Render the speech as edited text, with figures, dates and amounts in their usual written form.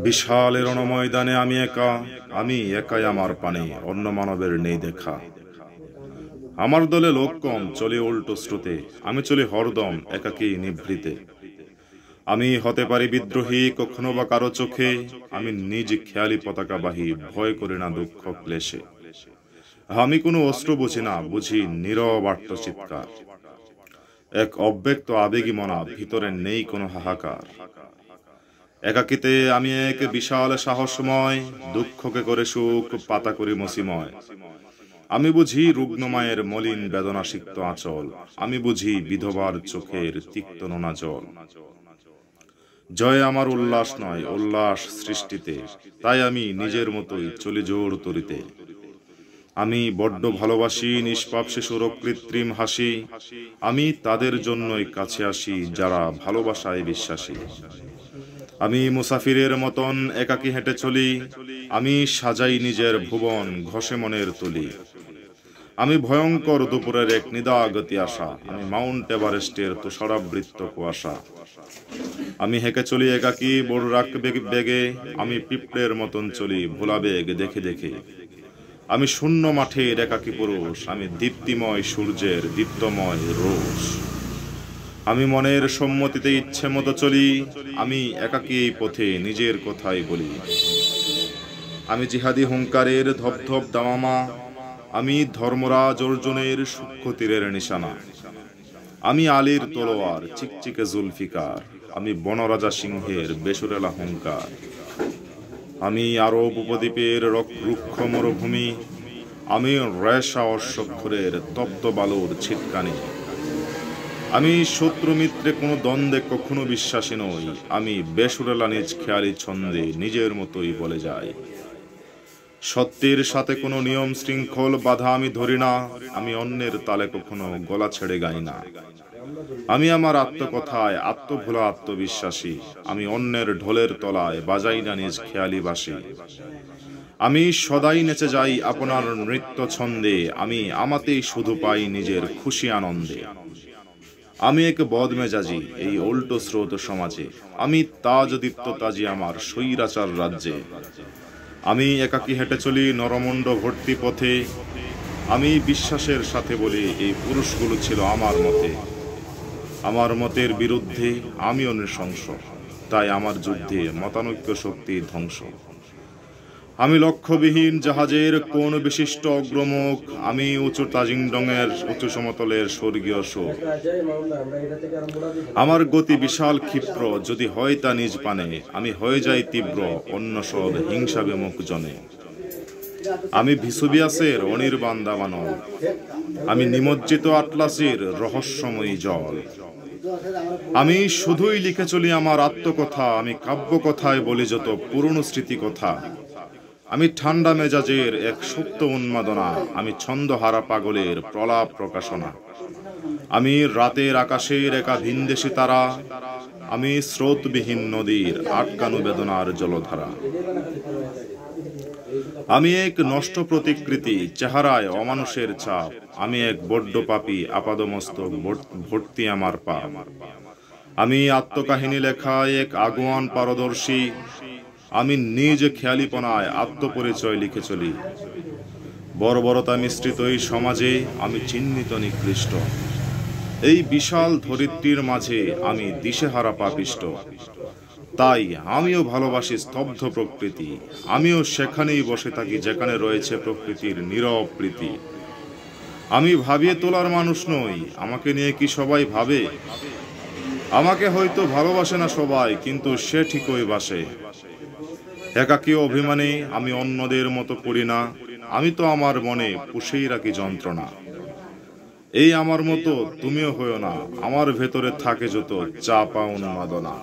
বিশাল এ রণময়দানে আমি একাই আমার পানে, অন্য মানবের নেই দেখা। আমার দলে লোক কম, চলে উল্টো স্রোতে, আমি চলি হরদম একাকী নিভৃতে। আমি হতে পারি বিদ্রোহী কখনো বা কারো চোখে, আমি নিজ খেয়ালি পতাকাবাহী, ভয় করি না দুঃখ ক্লেশে। আমি কোনো অস্ত্র বুঝি না, বুঝি নীরব আর্তচিৎকার, এক অব্যক্ত আবেগী মনা, ভিতরে নেই কোনো হাহাকার। একাকিতে আমি এক বিশাল সাহসময়, দুঃখকে করে সুখ, পাতা করি মসিময়। আমি বুঝি রুগ্ন মায়ের মলিন বেদনা সিক্ত আঁচল, আমি বুঝি বিধবার চোখের তিক্ত নোনা জল। জয় আমার উল্লাস নয়, উল্লাস সৃষ্টিতে, তাই আমি নিজের মতোই চলি জোর তরিতে। আমি বড্ড ভালোবাসি নিষ্পাপ শিশুর কৃত্রিম হাসি, আমি তাদের জন্যই কাছে আসি যারা ভালোবাসায় বিশ্বাসী। আমি মুসাফিরের মতন একাকী হেঁটে চলি, আমি সাজাই নিজের ভুবন, ঘষে মনের তুলি। আমি ভয়ঙ্কর দুপুরের এক নিদাগতি আশা, আমি মাউন্ট এভারেস্টের তুষারাবৃত কুয়াশা। আমি হেঁকে চলি একাকী বড় রাখ বেগে, আমি পিঁপড়ের মতন চলি ভোলা বেগ দেখে দেখে। আমি শূন্য মাঠের একাকী পুরুষ, আমি দীপ্তিময় সূর্যের দীপ্তময় রোষ। আমি মনের সম্মতিতে ইচ্ছে মতো চলি, আমি একাকী এই পথে নিজের কথাই বলি। আমি জিহাদি হুঙ্কারের ধপধপ দামামা, আমি ধর্মরাজ অর্জুনের সূক্ষ্ম তীরের নিশানা। আমি আলীর তলোয়ার চিকচিকে জুলফিকার, আমি বনরাজা সিংহের বেসুরেলা হুঙ্কার। আমি আরব উপদ্বীপের রুক্ষ মরুভূমি, আমি রেশা অশ্বক্ষরের তপ্ত বালুর ছিটকানি। আমি শত্রু মিত্রে কোনো দ্বন্দ্বে কখনো বিশ্বাসী নই, আমি বেসুরেলা নিজ খেয়ালি ছন্দে নিজের মতোই বলে যাই। সত্যের সাথে কোনো নিয়ম শৃঙ্খল বাধা আমি ধরি না, আমি অন্যের তালে কখনো গলা ছেড়ে গাই না। আমি আমার আত্মকথায় আত্মভোলা আত্মবিশ্বাসী, আমি অন্যের ঢোলের তলায় বাজাই না নিজ খেয়ালি বাসি। আমি সদাই নেচে যাই আপনার নৃত্য ছন্দে, আমি আমাতেই শুধু পাই নিজের খুশি আনন্দে। আমি এক বদমেজাজি এই উল্টো স্রোত সমাজে, আমি তাজদীপ্ত তাজি আমার স্বৈরাচার রাজ্যে। আমি একাকী হেঁটে চলি নরমুণ্ড ভর্তি পথে, আমি বিশ্বাসের সাথে বলি এই পুরুষগুলো ছিল আমার মতে। আমার মতের বিরুদ্ধে আমিও নৃশংস, তাই আমার যুদ্ধে মতানৈক্য শক্তি ধ্বংস। আমি লক্ষ্যবিহীন জাহাজের কোন বিশিষ্ট অগ্রমুখ, আমি উঁচু তাজিংডংয়ের উঁচু সমতলের স্বর্গীয় সুখ। আমার গতি বিশাল ক্ষিপ্র, যদি হয় তা নিজ পানে, আমি হয়ে যাই তীব্র অন্য সব হিংসা বিমুখ জনে। আমি ভিসুবিয়াসের অনির্বাণ দাবানল, আমি নিমজ্জিত আটলাসের রহস্যময়ী জল। আমি শুধুই লিখে চলি আমার আত্মকথা, আমি কাব্যকথায় বলি যত পুরনো স্মৃতি কথা। আমি ঠান্ডা মেজাজের এক সুপ্ত উন্মাদনা, আমি ছন্দহারা পাগলের প্রলাপ প্রকাশনা। আমি রাতের আকাশের একা ভিনদেশী তারা, আমি স্রোতবিহীন নদীর আটকানো বেদনার জলধারা। আমি এক নষ্ট প্রতিকৃতি, চেহারায় অমানুষের ছাপ, আমি এক বড্ড পাপী আপাদমস্তক ভর্তি আমার পাপ। আমি আত্মকাহিনী লেখায় এক আগুয়ান পারদর্শী, আমি নিজ খেয়ালিপনায় আত্মপরিচয় লিখে চলি। বর্বরতা মিশ্রিত এই সমাজে আমি চিহ্নিত নিকৃষ্ট, এই বিশাল ধরিত্রীর মাঝে আমি দিশেহারা পাপিষ্ট। তাই আমিও ভালোবাসি স্তব্ধ প্রকৃতি, আমিও সেখানেই বসে থাকি যেখানে রয়েছে প্রকৃতির নীরব প্রীতি। আমি ভাবিয়ে তোলার মানুষ নই, আমাকে নিয়ে কি সবাই ভাবে? আমাকে হয়তো ভালোবাসে না সবাই, কিন্তু সে ঠিকই বাসে। একাকী অভিমানে আমি অন্যদের মতো করি না, আমি তো আমার মনে পুষেই রাখি যন্ত্রণা। এই আমার মতো তুমিও হইও না, আমার ভেতরে থাকে যত চাপা উন্মাদনা।